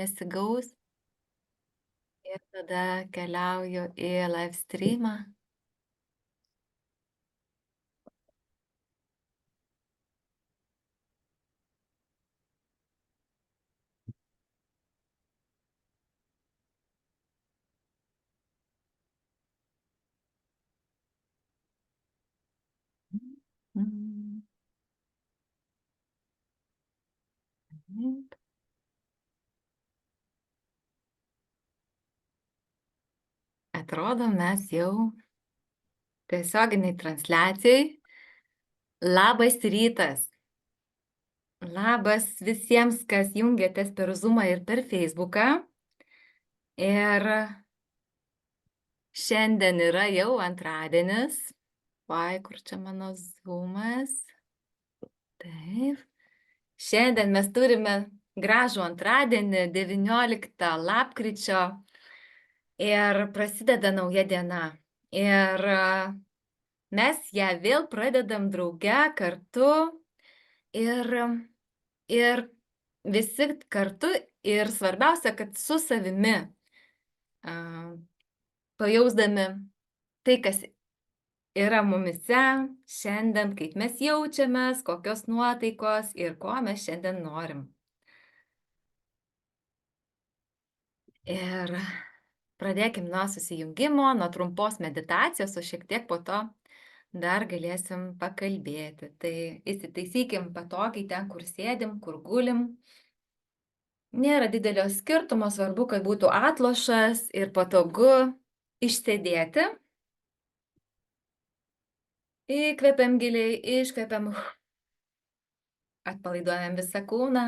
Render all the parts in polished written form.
nesigaus ir tada keliauju į live streamą. Mm. Taip. Atrodo, mes jau tiesioginiai transliacijai. Labas rytas. Labas visiems, kas jungiatės per Zoomą ir per Facebooką. Ir šiandien yra jau antradienis. Vai, kur čia mano Zoomas? Taip. Šiandien mes turime gražų antradienį, 19 lapkričio. Ir prasideda nauja diena. Ir mes ją vėl pradedam drauge kartu. Ir visi kartu. Ir svarbiausia, kad su savimi. Pajausdami tai, kas yra mumise šiandien, kaip mes jaučiamės, kokios nuotaikos ir ko mes šiandien norim. Ir pradėkim nuo susijungimo, nuo trumpos meditacijos, o šiek tiek po to dar galėsim pakalbėti. Tai įsitaisykim patogiai ten, kur sėdim, kur gulim. Nėra didelio skirtumo, svarbu, kad būtų atlošas ir patogu išsėdėti. Įkvepiam giliai, iškvepiam, atpalaiduojam visą kūną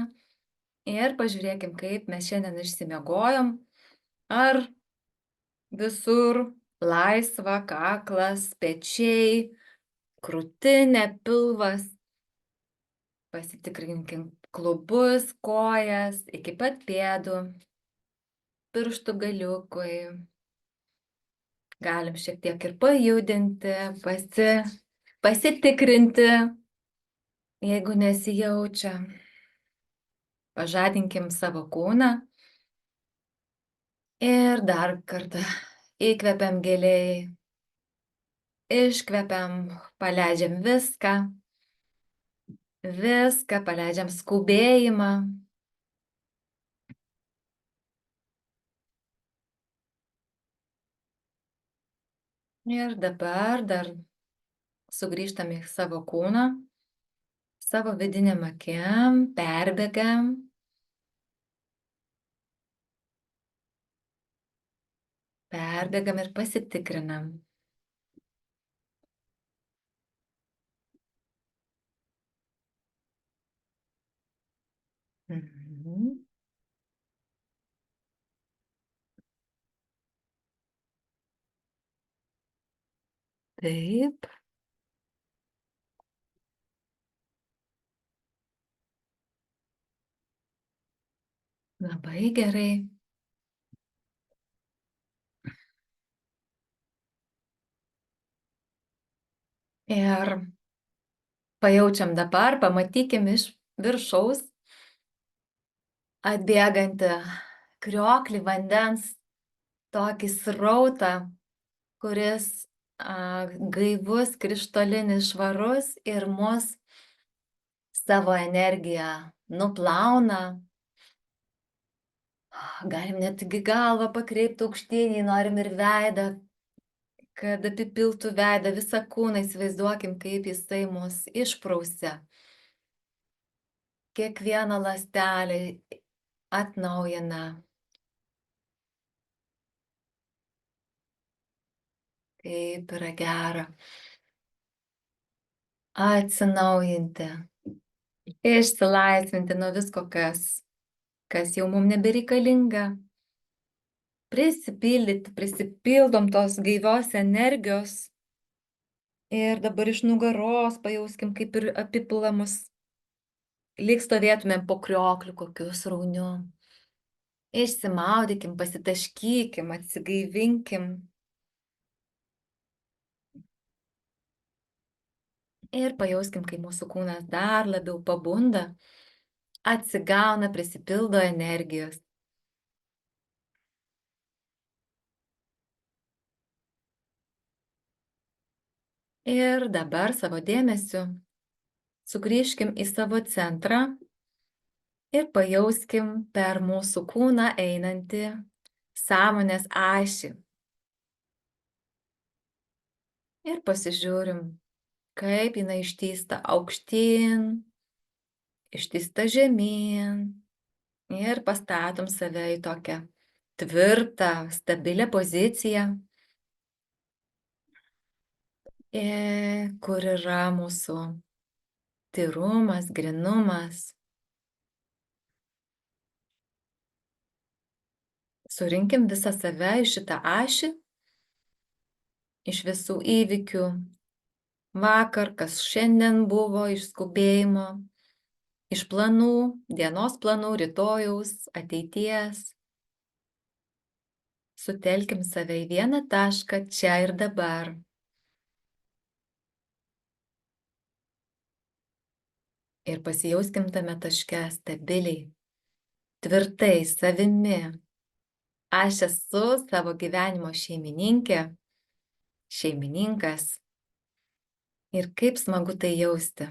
ir pažiūrėkim, kaip mes šiandien išsimiegojom. Ar visur laisva, kaklas, pečiai, krūtinė, pilvas. Pasitikrinkim klubus, kojas, iki pat pėdų, pirštų galiukui. Galim šiek tiek ir pajudinti, pasitikrinti, jeigu nesijaučia. Pažadinkim savo kūną. Ir dar kartą įkvepiam giliai, iškvepiam, paleidžiam viską, paleidžiam skubėjimą. Ir dabar dar sugrįžtam į savo kūną, savo vidinėm akim, perbėgam. Perbėgam ir pasitikrinam. Mhm. Taip. Labai gerai. Ir pajaučiam dabar, pamatykim iš viršaus atbėgantį krioklį vandens, tokį srautą, kuris gaivus, krištolinis, švarus ir mus savo energiją nuplauna. Galim netgi galvą pakreipti aukštyn, jei norim ir veidą, kad apipiltų veidą, visą kūną, įsivaizduokim, kaip jisai mus išprausia. Kiekvieną ląstelę atnaujina. Kaip yra gera atsinaujinti, išsilaisvinti nuo visko, kas jau mums nebereikalinga. Prisipildom tos gaivios energijos. Ir dabar iš nugaros pajauskim, kaip ir apipilamus. Lyg stovėtumėm po kriokliu kokiu srauniu. Išsimaudykim, pasitaškykim, atsigaivinkim. Ir pajauskim, kaip mūsų kūnas dar labiau pabunda, atsigauna, prisipildo energijos. Ir dabar savo dėmesiu sugrįžkim į savo centrą ir pajauskim per mūsų kūną einantį sąmonės ašį. Ir pasižiūrim, kaip jinai ištįsta aukštyn, ištįsta žemyn. Ir pastatom save į tokią tvirtą, stabilią poziciją, kur yra mūsų tyrumas, grynumas. Surinkim visą save į šitą ašį, iš visų įvykių vakar, kas šiandien buvo, iš skubėjimo, iš planų, dienos planų, rytojaus, ateities. Sutelkim save į vieną tašką čia ir dabar. Ir pasijauskim tame taške stabiliai, tvirtai, savimi. Aš esu savo gyvenimo šeimininkė, šeimininkas. Ir kaip smagu tai jausti.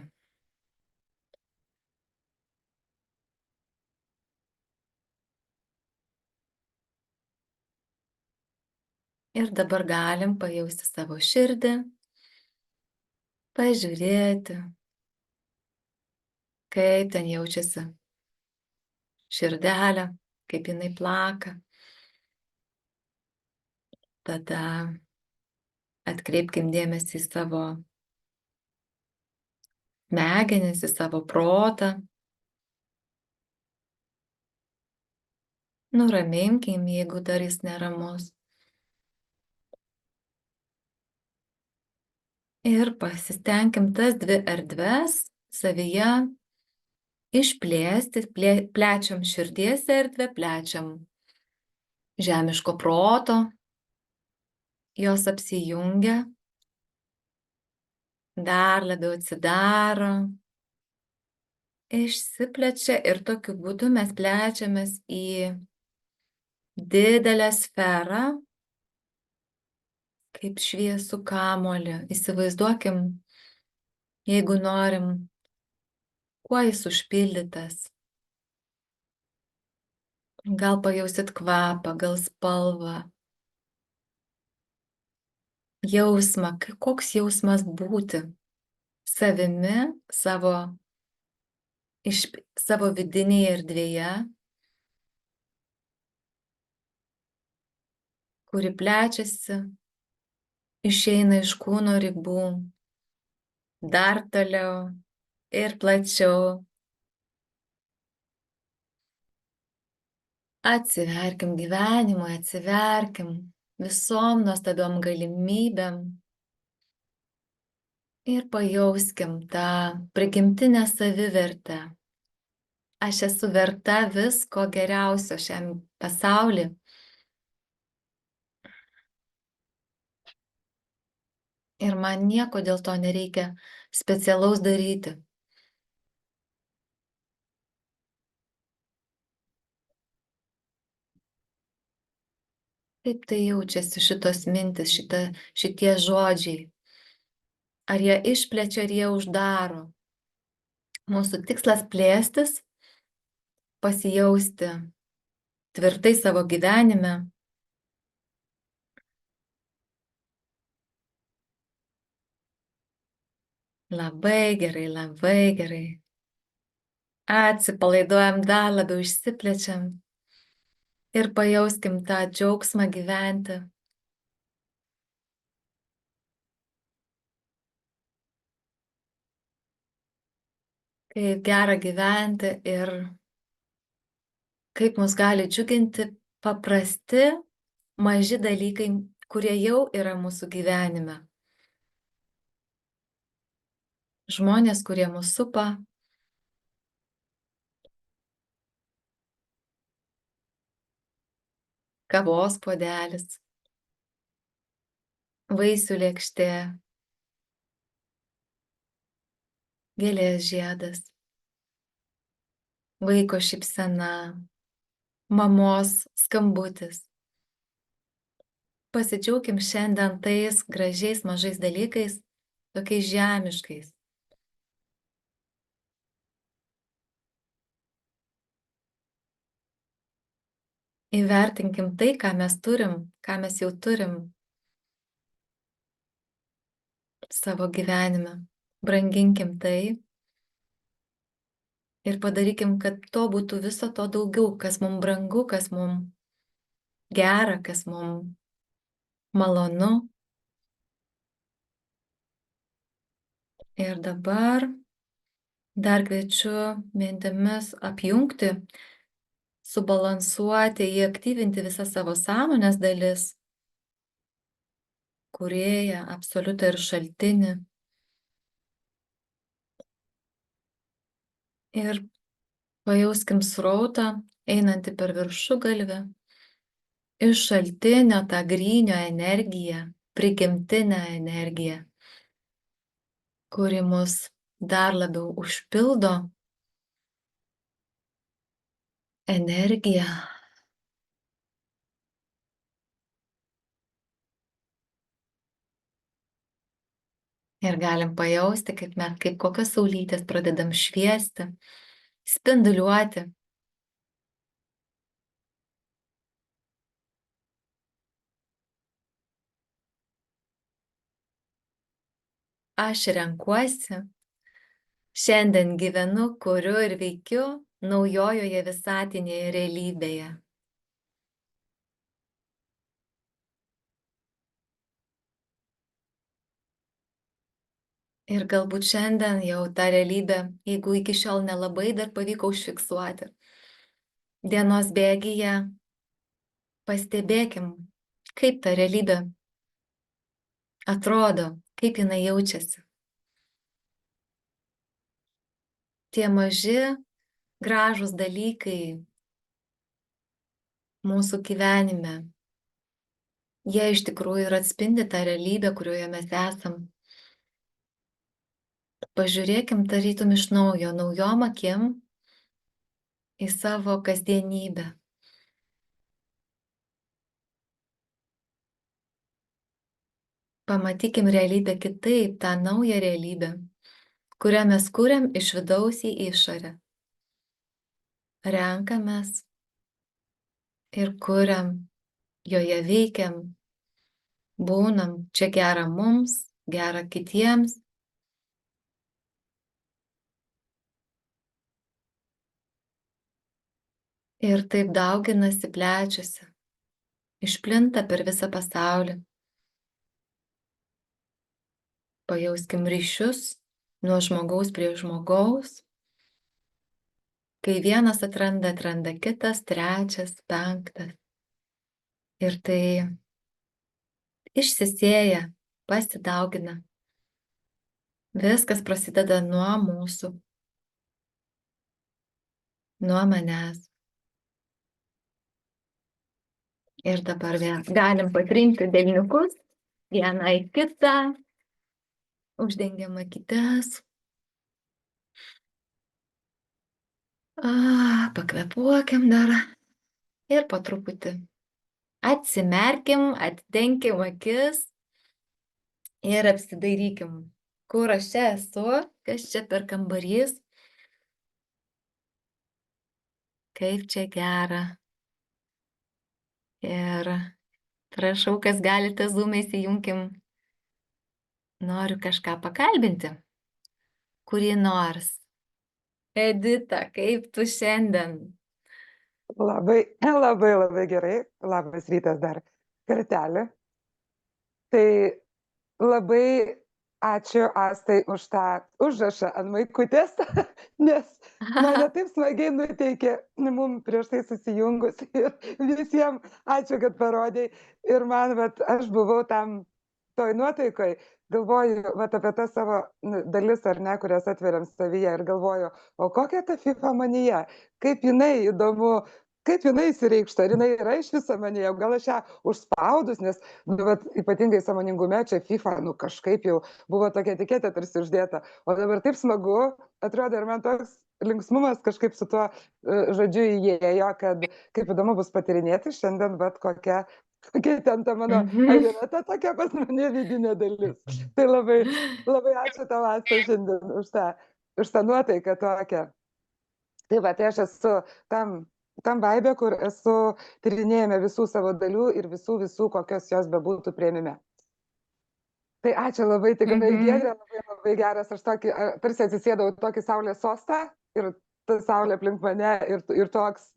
Ir dabar galim pajausti savo širdį, pažiūrėti, kaip ten jaučiasi širdelė, kaip jinai plaka. Tada atkreipkim dėmesį į savo smegenis, į savo protą. Nuraminkim, jeigu dar jis neramus. Ir pasistengkim tas dvi erdves savyje išplėsti, plečiam širdies erdvę, plečiam žemiško proto, jos apsijungia, dar labiau atsidaro, išsiplečia ir tokiu būdu mes plečiamės į didelę sferą, kaip šviesų kamuolį. Įsivaizduokim, jeigu norim, kuo jis užpildytas. Gal pajausit kvapą, gal spalvą, jausmą, koks jausmas būti savimi, savo vidinėje erdvėje, kuri plečiasi, išeina iš kūno ribų, dar toliau ir plačiau. Atsiverkim gyvenimui, atsiverkim visom nuostabiom galimybėm ir pajauskim tą prigimtinę savivertę. Aš esu verta visko geriausio šiam pasauly. Ir man nieko dėl to nereikia specialaus daryti. Kaip tai jaučiasi šitos mintis, šitie žodžiai? Ar jie išplečia, ar jie uždaro? Mūsų tikslas plėstis, pasijausti tvirtai savo gyvenime. Labai gerai, labai gerai. Atsipalaiduojam, dar labiau išsiplečiam ir pajauskim tą džiaugsmą gyventi. Kaip gera gyventi ir kaip mus gali džiuginti paprasti, maži dalykai, kurie jau yra mūsų gyvenime. Žmonės, kurie mus supa, kavos puodelis, vaisių lėkštė, gėlės žiedas, vaiko šypsena, mamos skambutis. Pasidžiaugim šiandien tais gražiais mažais dalykais, tokiais žemiškais. Įvertinkim tai, ką mes turim, ką mes jau turim savo gyvenime. Branginkim tai ir padarykim, kad to būtų viso to daugiau, kas mums brangu, kas mums gera, kas mums malonu. Ir dabar dar kviečiu mintimis apjungti, subalansuoti, įaktyvinti visas savo sąmonės dalis, kūrėją, absoliutą ir šaltinį. Ir pajauskim srautą, einantį per viršugalvį, iš šaltinio tą grynio energiją, prigimtinę energiją, kuri mus dar labiau užpildo energiją. Ir galim pajausti, kaip kokios saulytės pradedam šviesti, spinduliuoti. Aš renkuosi, šiandien gyvenu, kuriu ir veikiu naujojoje visatinėje realybėje. Ir galbūt šiandien jau tą realybę, jeigu iki šiol nelabai dar pavyko užfiksuoti, dienos bėgyje pastebėkim, kaip ta realybė atrodo, kaip jinai jaučiasi. Tie maži, gražūs dalykai mūsų gyvenime, jie iš tikrųjų ir atspindi tą realybę, kurioje mes esam. Pažiūrėkim tarytum iš naujo, naujom akim į savo kasdienybę. Pamatykim realybę kitaip, tą naują realybę, kurią mes kuriam iš vidaus į išorę. Renkamės ir kuriam, joje veikiam, būnam, čia gera mums, gera kitiems. Ir taip dauginasi, plečiasi, išplinta per visą pasaulį. Pajauskim ryšius nuo žmogaus prie žmogaus. Kai vienas atranda kitas, trečias, penktas. Ir tai išsisėja, pasidaugina. Viskas prasideda nuo mūsų, nuo manęs. Ir dabar vėl galim patrinti delniukus, vieną į kitą, uždengiam akytes. Pakvėpuokim dar ir po truputį atsimerkim, atdenkim akis ir apsidairykim, kur aš čia esu, kas čia per kambarys, kaip čia gera. Ir prašau, kas galite Zoom'e įsijunkim. Noriu kažką pakalbinti. Kurį nors. Edita, kaip tu šiandien? Labai, labai, labai gerai. Labas rytas dar kartelį. Tai labai ačiū Astai už tą užrašą ant maikutės, nes mane taip smagiai nuteikė mum prieš tai susijungus ir visiems ačiū, kad parodėjai. Ir man, aš buvau tam toj nuotaikoj, galvoju apie tas savo dalis ar ne, kurias atveriam savyje ir galvoju, o kokia ta FIFA manyje, kaip jinai įdomu, kaip jinai įsireikšta, ar jinai yra iš viso manyje, gal aš ją užspaudus, nes ypatingai sąmoningume čia FIFA, kažkaip jau buvo tokia etiketė tarsi uždėta, o dabar taip smagu, atrodo, ir man toks linksmumas kažkaip su tuo žodžiu įėjo, kad kaip įdomu bus patyrinėti šiandien, bet kokia ten ta mano avira, ta tokia pas mane vidinė dalis. Tai labai, labai ačiū tau, Asta, šiandien už tą nuotaiką tokią. Tai va, tai aš esu tam vaibė, kur esu tyrinėjame visų savo dalių ir visų, kokios jos bebūtų priėmime. Tai ačiū labai, tikrai Giedrė, labai geras, aš tarsi atsisėdau tokį saulės sostą ir ta saulė aplink mane ir toks,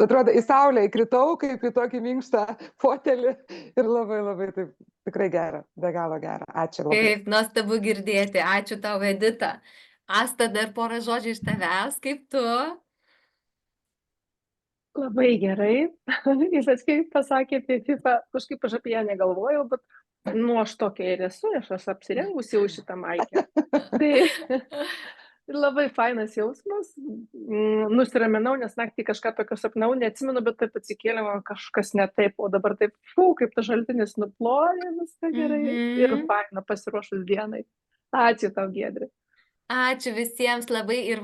atrodo, į saulę įkritau kaip į tokį minkštą fotelį ir labai taip, tikrai gera, be galo gera, ačiū labai. Kaip nuostabu girdėti, ačiū tau, Edita. Asta, dar porą žodžių iš tavęs, kaip tu? Labai gerai. Ypač kaip pasakė apie FIFA, kažkaip aš apie ją negalvojau, bet aš tokia ir esu, aš apsirengusi jau šitą maikę. Tai ir labai fainas jausmas. Nusiraminau, nes naktį kažką tokio sapnau, neatsimenu, bet taip atsikėlė, man kažkas ne taip, o dabar taip, kaip ta šaltinis nuploja, viską gerai. Ir faina pasiruošus dienai. Ačiū tau, Giedrė. Ačiū visiems labai ir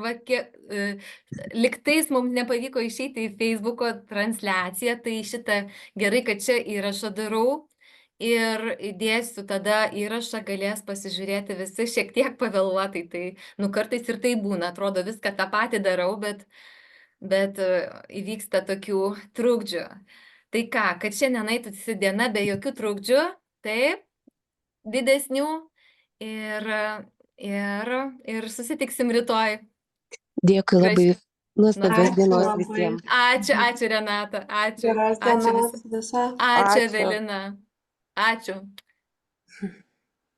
liktais mums nepavyko išeiti į Facebooko transliaciją, tai šitą gerai, kad čia įrašą darau ir įdėsiu tada įrašą, galės pasižiūrėti visi šiek tiek pavėluotai, tai kartais ir tai būna, atrodo viską tą patį darau, bet įvyksta tokių trukdžių. Tai ką, kad šiandien eitųsi diena be jokių trukdžių, taip, didesnių ir susitiksim rytoj. Dėkui labai, nuostabios dienos visiems. Ačiū Renata, ačiū. Geros dienos, viso. Ačiū Evelina, ačiū.